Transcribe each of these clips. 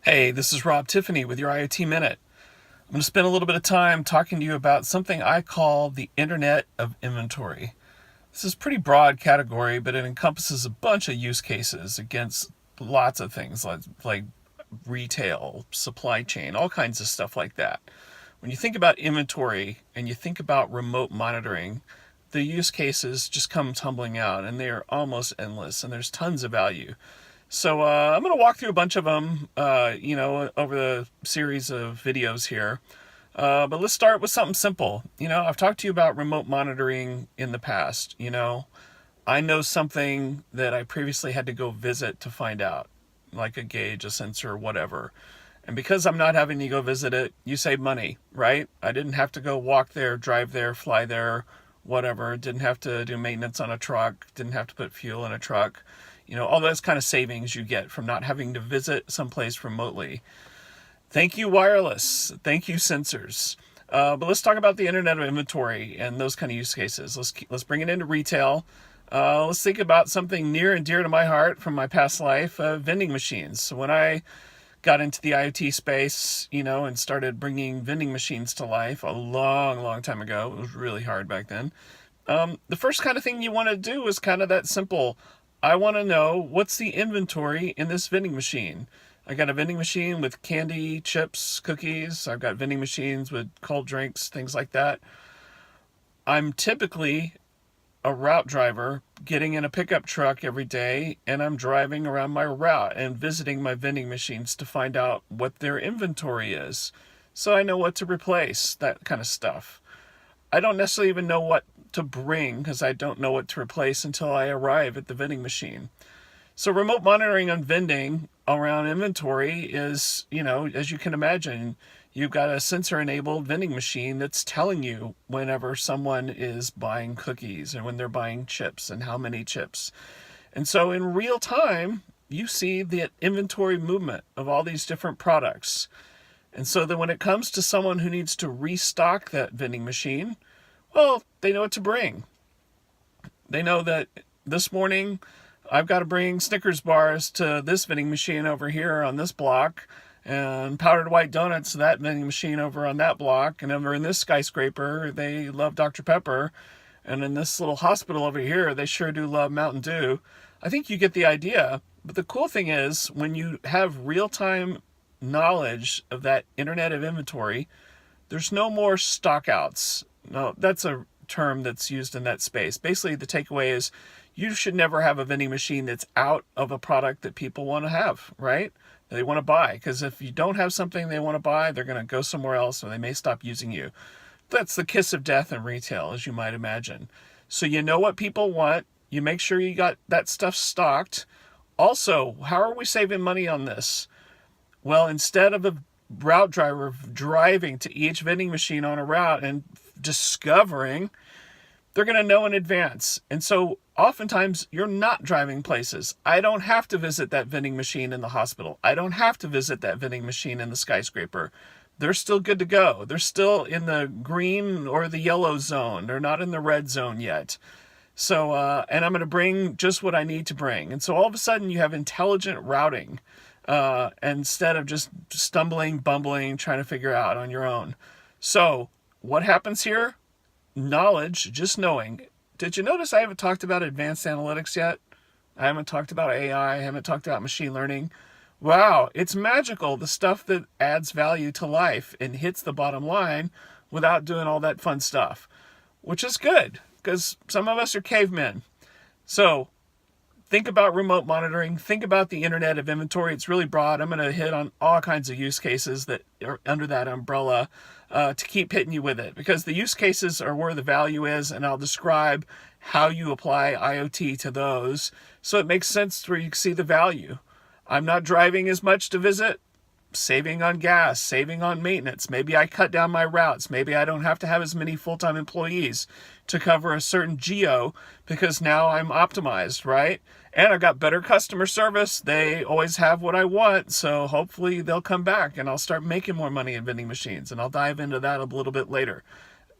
Hey, this is Tiffany with your IoT Minute. I'm going to spend a little bit of time talking to you about something I call the Internet of Inventory. This is a pretty broad category, but it encompasses a bunch of use cases against lots of things like retail, supply chain, all kinds of stuff like that. When you think about inventory and you think about remote monitoring, the use cases just come tumbling out and they are almost endless and there's tons of value. So I'm going to walk through a bunch of them, over the series of videos here. But let's start with something simple. I've talked to you about remote monitoring in the past. I know something that I previously had to go visit to find out, like a gauge, a sensor, whatever. And because I'm not having to go visit it, you save money, right? I didn't have to go walk there, drive there, fly there, whatever. Didn't have to do maintenance on a truck, didn't have to put fuel in a truck. All those kind of savings you get from not having to visit someplace remotely. Thank you, wireless. Thank you, sensors. But let's talk about the Internet of Inventory and those kind of use cases. Let's bring it into retail. Let's think about something near and dear to my heart from my past life, vending machines. So when I got into the IoT space, and started bringing vending machines to life a long, long time ago, it was really hard back then. The first kind of thing you want to do is kind of that simple. I want to know what's the inventory in this vending machine. I got a vending machine with candy, chips, cookies. I've got vending machines with cold drinks, things like that. I'm typically a route driver getting in a pickup truck every day, and I'm driving around my route and visiting my vending machines to find out what their inventory is. So I know what to replace, that kind of stuff. I don't necessarily even know what to bring because I don't know what to replace until I arrive at the vending machine. So remote monitoring on vending around inventory is, as you can imagine, you've got a sensor-enabled vending machine that's telling you whenever someone is buying cookies and when they're buying chips and how many chips. And so in real time, you see the inventory movement of all these different products. And so that when it comes to someone who needs to restock that vending machine, well, they know what to bring. They know that this morning I've got to bring Snickers bars to this vending machine over here on this block, and powdered white donuts to that vending machine over on that block, and over in this skyscraper, they love Dr. Pepper, and in this little hospital over here, they sure do love Mountain Dew. I think you get the idea. But the cool thing is, when you have real-time knowledge of that Internet of Inventory, there's no more stockouts. No, that's a term that's used in that space. Basically, the takeaway is you should never have a vending machine that's out of a product that people want to have, right? They want to buy. Because if you don't have something they want to buy, they're going to go somewhere else or they may stop using you. That's the kiss of death in retail, as you might imagine. So you know what people want. You make sure you got that stuff stocked. Also, how are we saving money on this? Well, instead of a route driver driving to each vending machine on a route and discovering, they're going to know in advance. And so oftentimes you're not driving places. I don't have to visit that vending machine in the hospital. I don't have to visit that vending machine in the skyscraper. They're still good to go. They're still in the green or the yellow zone. They're not in the red zone yet. So, and I'm going to bring just what I need to bring. And so all of a sudden you have intelligent routing, instead of just stumbling, bumbling, trying to figure out on your own. So what happens here? Knowledge, just knowing. Did you notice I haven't talked about advanced analytics yet? I haven't talked about AI. I haven't talked about machine learning. Wow, it's magical. The stuff that adds value to life and hits the bottom line without doing all that fun stuff, which is good because some of us are cavemen. So think about remote monitoring. Think about the Internet of Inventory. It's really broad. I'm going to hit on all kinds of use cases that are under that umbrella to keep hitting you with it, because the use cases are where the value is, and I'll describe how you apply IoT to those so it makes sense where you see the value. I'm not driving as much to visit. Saving on gas, saving on maintenance. Maybe I cut down my routes. Maybe I don't have to have as many full-time employees to cover a certain geo because now I'm optimized, right? And I've got better customer service. They always have what I want, so hopefully they'll come back and I'll start making more money in vending machines, and I'll dive into that a little bit later.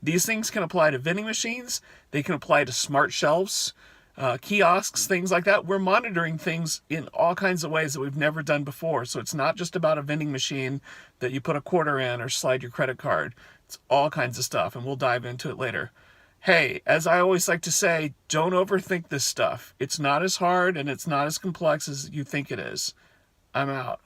These things can apply to vending machines. They can apply to smart shelves. kiosks, things like that. We're monitoring things in all kinds of ways that we've never done before. So it's not just about a vending machine that you put a quarter in or slide your credit card. It's all kinds of stuff, and we'll dive into it later. Hey, as I always like to say, don't overthink this stuff. It's not as hard and it's not as complex as you think it is. I'm out.